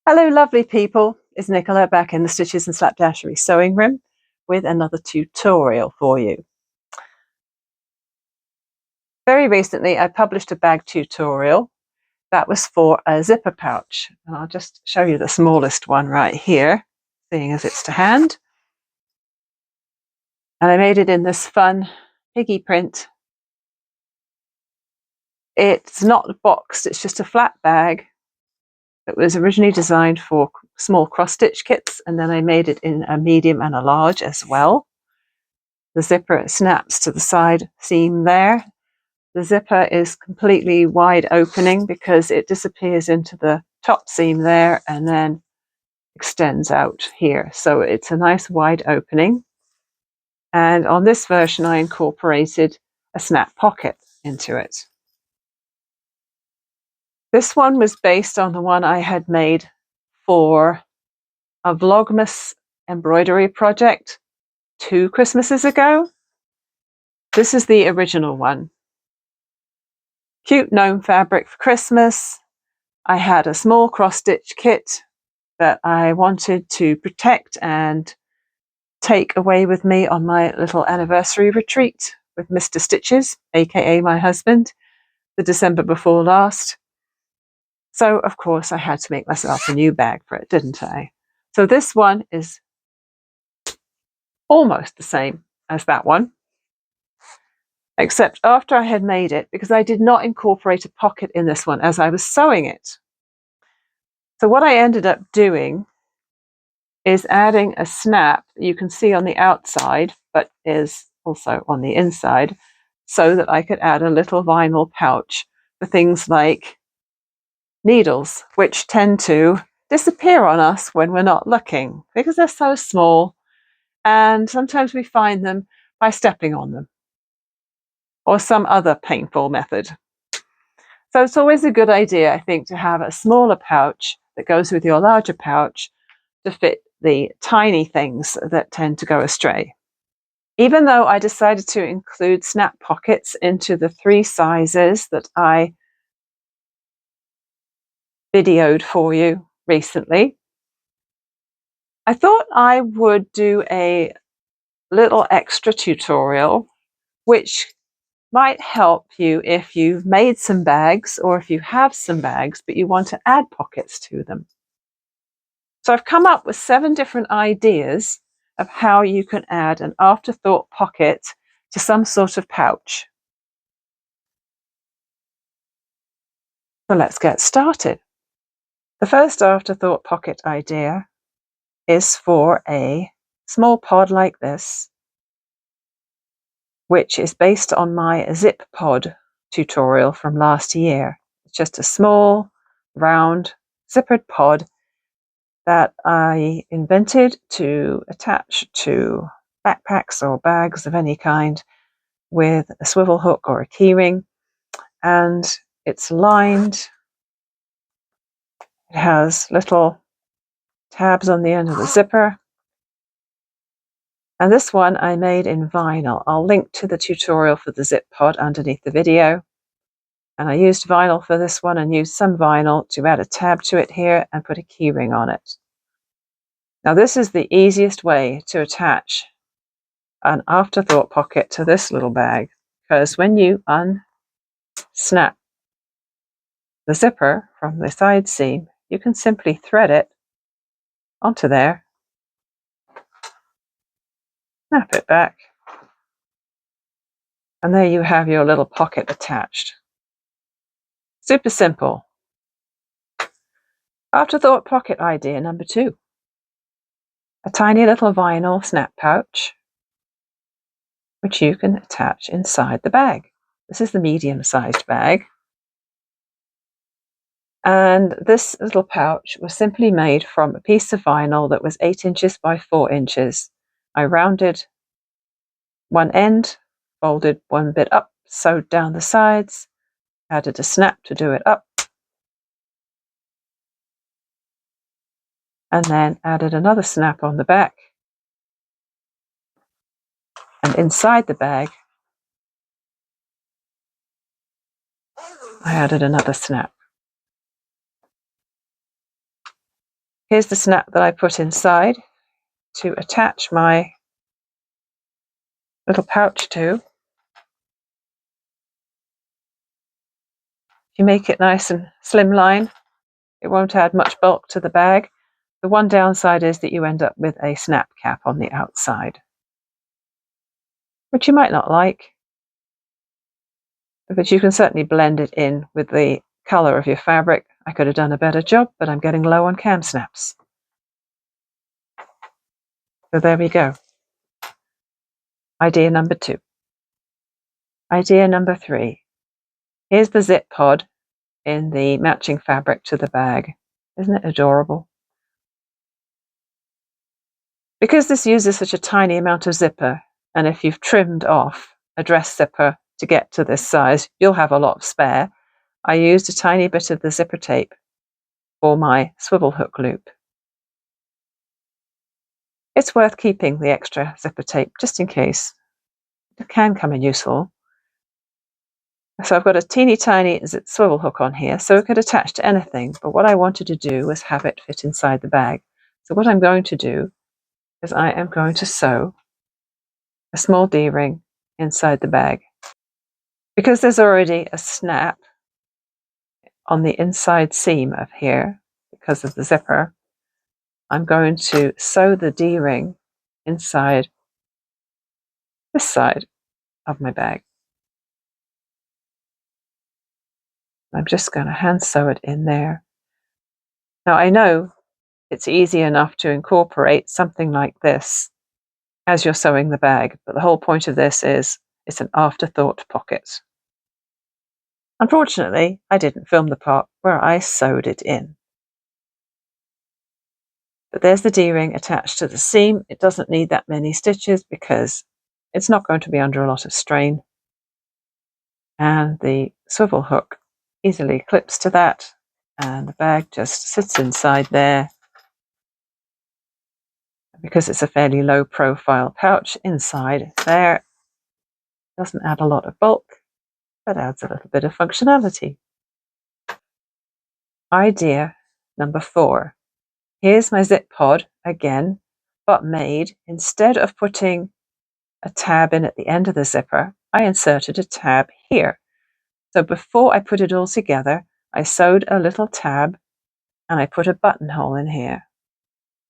Hello lovely people, it's Nicola back in the Stitches and Slapdashery sewing room with another tutorial for you. Very recently I published a bag tutorial that was for a zipper pouch, and I'll just show you the smallest one right here, seeing as it's to hand. And I made it in this fun piggy print. It's not boxed, it's just a flat bag. It was originally designed for small cross-stitch kits, and then I made it in a medium and a large as well. The zipper snaps to the side seam there. The zipper is completely wide opening because it disappears into the top seam there and then extends out here. So it's a nice wide opening. And on this version, I incorporated a snap pocket into it. This one was based on the one I had made for a Vlogmas embroidery project 2 Christmases ago. This is the original one. Cute gnome fabric for Christmas. I had a small cross-stitch kit that I wanted to protect and take away with me on my little anniversary retreat with Mr. Stitches, aka my husband, the December before last. So of course I had to make myself a new bag for it, didn't I? So this one is almost the same as that one, except after I had made it, because I did not incorporate a pocket in this one as I was sewing it. So what I ended up doing is adding a snap that you can see on the outside, but is also on the inside, so that I could add a little vinyl pouch for things like needles, which tend to disappear on us when we're not looking because they're so small, and sometimes we find them by stepping on them or some other painful method. So it's always a good idea, I think, to have a smaller pouch that goes with your larger pouch to fit the tiny things that tend to go astray. Even though I decided to include snap pockets into the 3 sizes that I videoed for you recently, I thought I would do a little extra tutorial which might help you if you've made some bags or if you have some bags but you want to add pockets to them. So I've come up with 7 different ideas of how you can add an afterthought pocket to some sort of pouch. So let's get started. The first afterthought pocket idea is for a small pod like this, which is based on my zip pod tutorial from last year. It's just a small, round, zippered pod that I invented to attach to backpacks or bags of any kind with a swivel hook or a keyring, and it's lined. It has little tabs on the end of the zipper, and this one I made in vinyl. I'll link to the tutorial for the zip pod underneath the video, and I used vinyl for this one and used some vinyl to add a tab to it here and put a keyring on it. Now this is the easiest way to attach an afterthought pocket to this little bag, because when you unsnap the zipper from the side seam, you can simply thread it onto there, snap it back, and there you have your little pocket attached. Super simple. Afterthought pocket idea number 2. A tiny little vinyl snap pouch which you can attach inside the bag. This is the medium-sized bag. And this little pouch was simply made from a piece of vinyl that was 8 inches by 4 inches. I rounded one end, folded one bit up, sewed down the sides, added a snap to do it up, and then added another snap on the back. And inside the bag, I added another snap. Here's the snap that I put inside to attach my little pouch to. If you make it nice and slimline, it won't add much bulk to the bag. The one downside is that you end up with a snap cap on the outside, which you might not like, but you can certainly blend it in with the color of your fabric. I could have done a better job, but I'm getting low on cam snaps. So there we go. Idea number 2. Idea number 3. Here's the zip pod in the matching fabric to the bag. Isn't it adorable? Because this uses such a tiny amount of zipper, and if you've trimmed off a dress zipper to get to this size, you'll have a lot of spare. I used a tiny bit of the zipper tape for my swivel hook loop. It's worth keeping the extra zipper tape just in case. It can come in useful. So I've got a teeny tiny swivel hook on here, so it could attach to anything, but what I wanted to do was have it fit inside the bag. So what I'm going to do is I am going to sew a small D-ring inside the bag. Because there's already a snap on the inside seam of here, because of the zipper, I'm going to sew the D-ring inside this side of my bag. I'm just going to hand sew it in there. Now I know it's easy enough to incorporate something like this as you're sewing the bag, but the whole point of this is it's an afterthought pocket. Unfortunately, I didn't film the part where I sewed it in. But there's the D-ring attached to the seam. It doesn't need that many stitches because it's not going to be under a lot of strain. And the swivel hook easily clips to that, and the bag just sits inside there. Because it's a fairly low profile pouch inside there, doesn't add a lot of bulk, but adds a little bit of functionality. Idea number 4. Here's my zip pod again, but made, instead of putting a tab in at the end of the zipper, I inserted a tab here. So before I put it all together, I sewed a little tab and I put a buttonhole in here.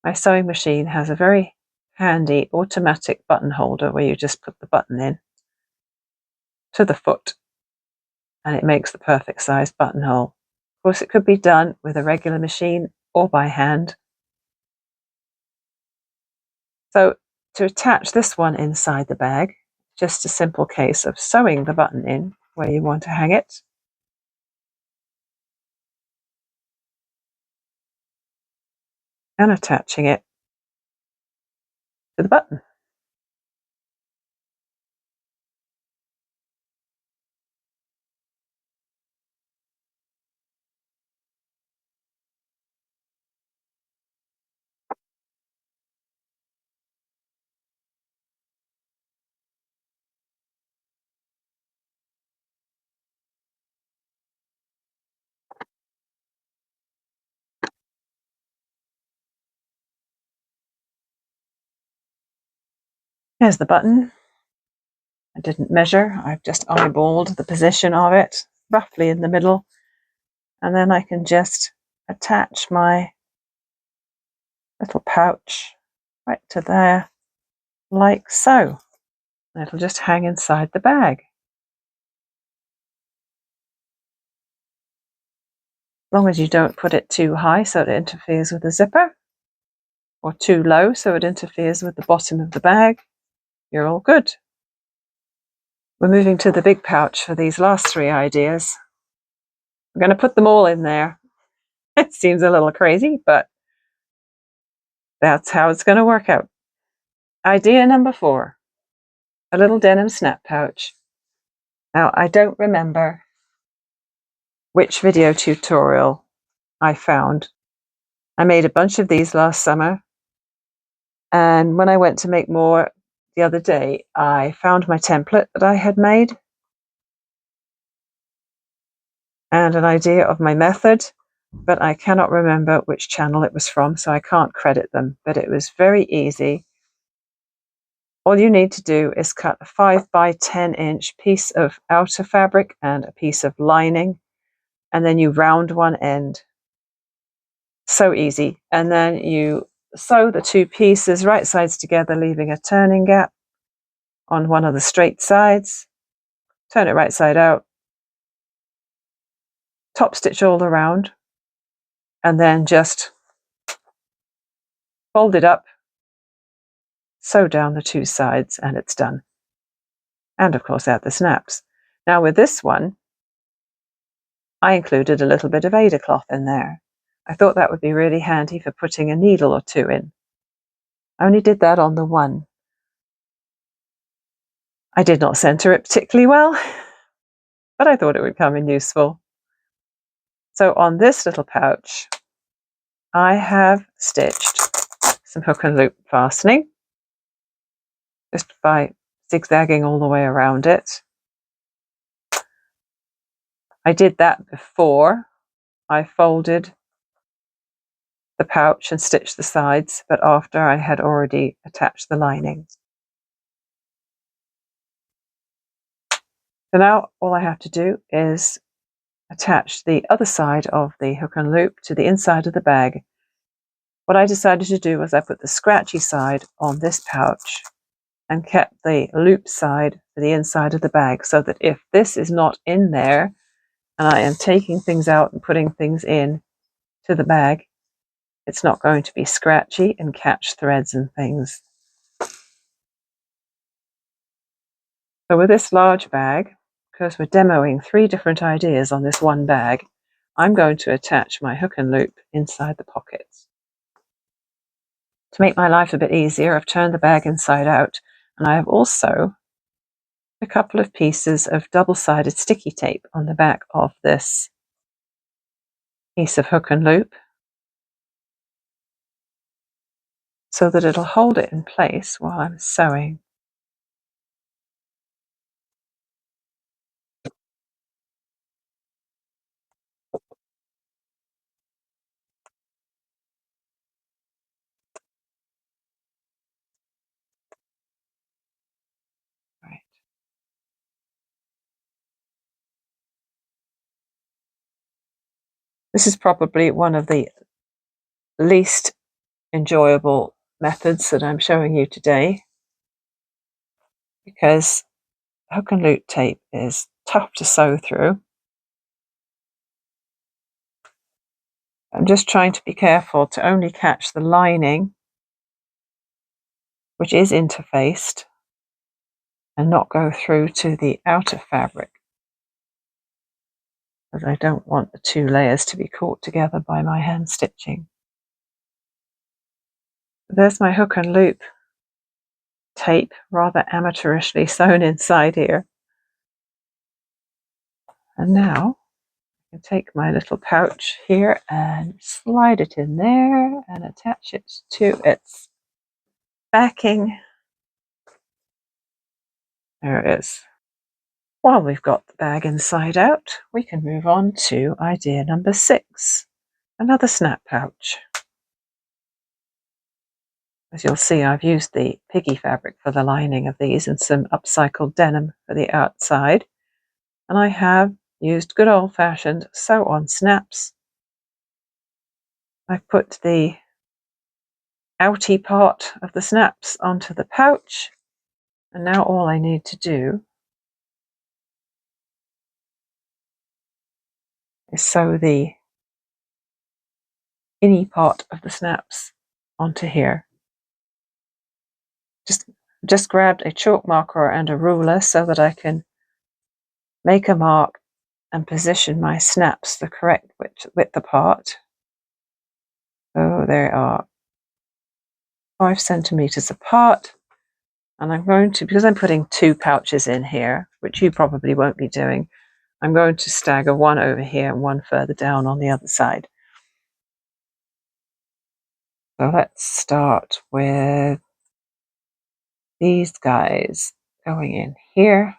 My sewing machine has a very handy automatic button holder where you just put the button in to the foot and it makes the perfect size buttonhole. Of course, it could be done with a regular machine or by hand. So to attach this one inside the bag, just a simple case of sewing the button in where you want to hang it. And attaching it to the button. There's the button. I didn't measure, I've just eyeballed the position of it, roughly in the middle. And then I can just attach my little pouch right to there, like so. And it'll just hang inside the bag. As long as you don't put it too high so it interferes with the zipper, or too low so it interferes with the bottom of the bag, you're all good. We're moving to the big pouch for these last 3 ideas. I'm going to put them all in there. It seems a little crazy, but that's how it's going to work out. Idea number 4, a little denim snap pouch. Now, I don't remember which video tutorial I found. I made a bunch of these last summer, and when I went to make more the other day, I found my template that I had made and an idea of my method. but I cannot remember which channel it was from, so I can't credit them, but it was very easy. All you need to do is cut a 5 by 10 inch piece of outer fabric and a piece of lining, and then you round one end. So easy. And then you sew the two pieces right sides together, leaving a turning gap on one of the straight sides. Turn it right side out, top stitch all around, and then just fold it up, sew down the two sides, and it's done. And of course add the snaps. Now with this one, I included a little bit of Aida cloth in there. I thought that would be really handy for putting a needle or two in. I only did that on the one. I did not center it particularly well, but I thought it would come in useful. So on this little pouch, I have stitched some hook and loop fastening, just by zigzagging all the way around it. I did that before I folded the pouch and stitched the sides, but after I had already attached the lining. So now all I have to do is attach the other side of the hook and loop to the inside of the bag. What I decided to do was I put the scratchy side on this pouch and kept the loop side to the inside of the bag, so that if this is not in there and I am taking things out and putting things in to the bag, it's not going to be scratchy and catch threads and things. So with this large bag, because we're demoing 3 different ideas on this one bag, I'm going to attach my hook and loop inside the pockets. To make my life a bit easier, I've turned the bag inside out, and I have also a couple of pieces of double-sided sticky tape on the back of this piece of hook and loop, so that it'll hold it in place while I'm sewing. Right. This is probably one of the least enjoyable methods that I'm showing you today, because hook and loop tape is tough to sew through. I'm just trying to be careful to only catch the lining, which is interfaced, and not go through to the outer fabric, as I don't want the 2 layers to be caught together by my hand stitching. There's my hook and loop tape, rather amateurishly sewn inside here. And now I can take my little pouch here and slide it in there and attach it to its backing. There it is. While we've got the bag inside out, we can move on to idea number 6, another snap pouch. As you'll see, I've used the piggy fabric for the lining of these and some upcycled denim for the outside. And I have used good old-fashioned sew-on snaps. I've put the outy part of the snaps onto the pouch, and now all I need to do is sew the inny part of the snaps onto here. Just grabbed a chalk marker and a ruler so that I can make a mark and position my snaps the correct width apart. So they are 5 centimeters apart, and I'm going to, because I'm putting 2 pouches in here, which you probably won't be doing, I'm going to stagger one over here and one further down on the other side. So let's start with these guys going in here.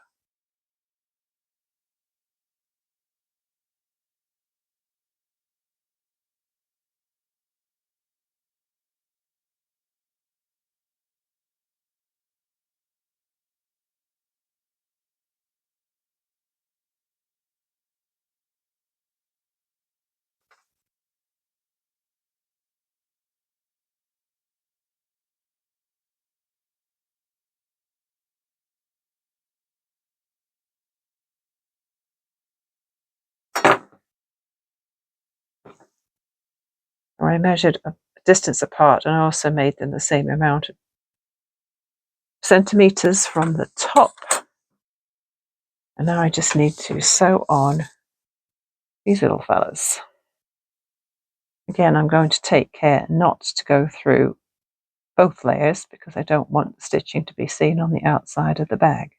Or I measured a distance apart, and I also made them the same amount of centimeters from the top. And now I just need to sew on these little fellas. Again, I'm going to take care not to go through both layers because I don't want the stitching to be seen on the outside of the bag.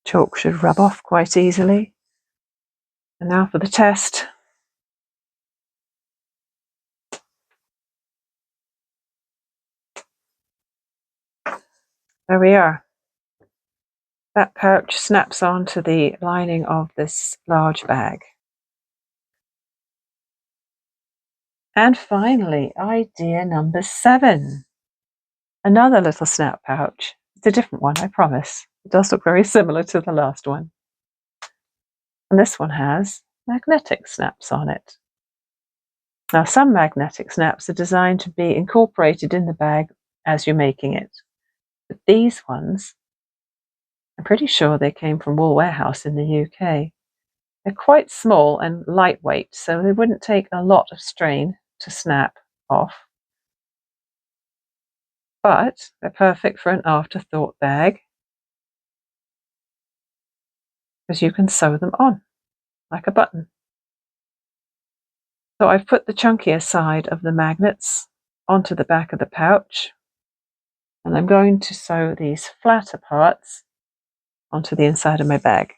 Chalk should rub off quite easily. And now for the test. There we are. That pouch snaps onto the lining of this large bag. And finally, idea number 7. Another little snap pouch. It's a different one, I promise. It does look very similar to the last one. And this one has magnetic snaps on it. Now, some magnetic snaps are designed to be incorporated in the bag as you're making it. But these ones, I'm pretty sure they came from Wool Warehouse in the UK. They're quite small and lightweight, so they wouldn't take a lot of strain to snap off. But they're perfect for an Afterthought bag because you can sew them on like a button. So I've put the chunkier side of the magnets onto the back of the pouch, and I'm going to sew these flatter parts onto the inside of my bag.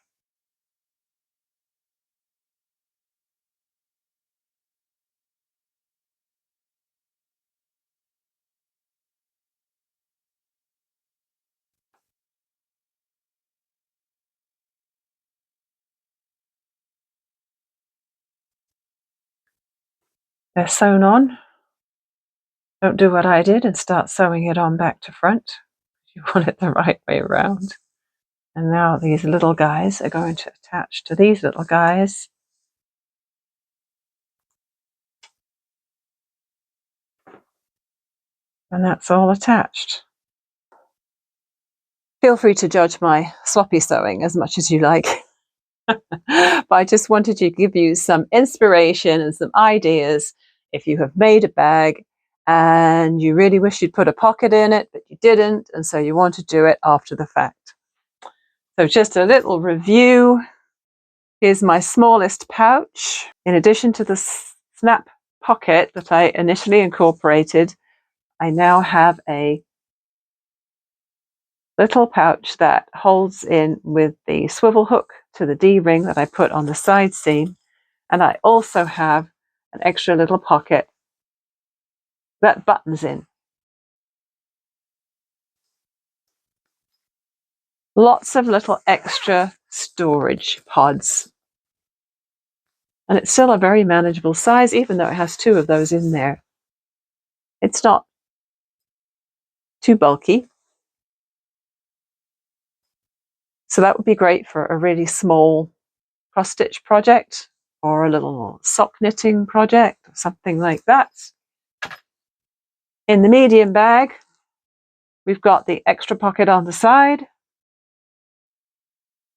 They're sewn on. Don't do what I did and start sewing it on back to front. You want it the right way around. And now these little guys are going to attach to these little guys. And that's all attached. Feel free to judge my sloppy sewing as much as you like. But I just wanted to give you some inspiration and some ideas if you have made a bag and you really wish you'd put a pocket in it, but you didn't, and so you want to do it after the fact. So just a little review. Here's my smallest pouch. In addition to the snap pocket that I initially incorporated, I now have a little pouch that holds in with the swivel hook to the D-ring that I put on the side seam. And I also have an extra little pocket that buttons in. Lots of little extra storage pods. And it's still a very manageable size, even though it has 2 of those in there. It's not too bulky. So that would be great for a really small cross-stitch project or a little sock knitting project or something like that. In the medium bag, we've got the extra pocket on the side,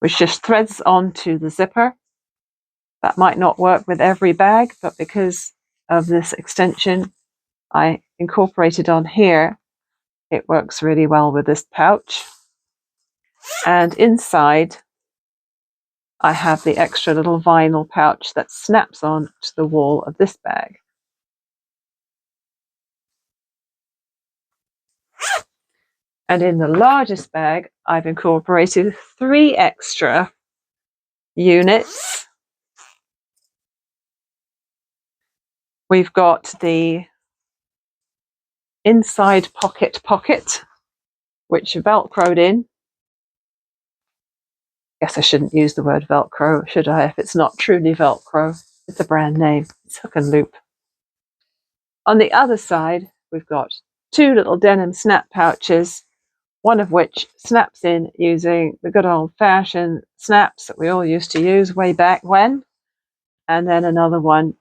which just threads onto the zipper. That might not work with every bag, but because of this extension I incorporated on here, it works really well with this pouch. And inside, I have the extra little vinyl pouch that snaps on to the wall of this bag. And in the largest bag, I've incorporated 3 extra units. We've got the inside pocket, which Velcroed in. Guess I shouldn't use the word Velcro, should I, if it's not truly Velcro? It's a brand name. It's hook and loop. On the other side, we've got two little denim snap pouches, one of which snaps in using the good old-fashioned snaps that we all used to use way back when, and then another one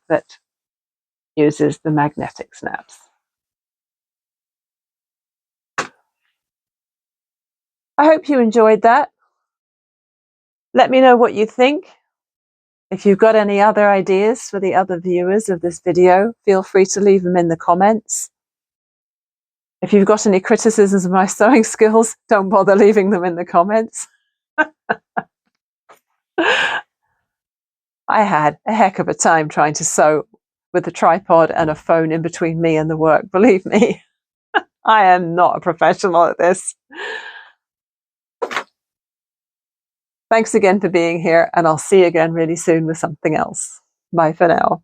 that uses the magnetic snaps. I hope you enjoyed that. Let me know what you think. If you've got any other ideas for the other viewers of this video, feel free to leave them in the comments. If you've got any criticisms of my sewing skills, don't bother leaving them in the comments. I had a heck of a time trying to sew with a tripod and a phone in between me and the work, believe me. I am not a professional at this. Thanks again for being here, and I'll see you again really soon with something else. Bye for now.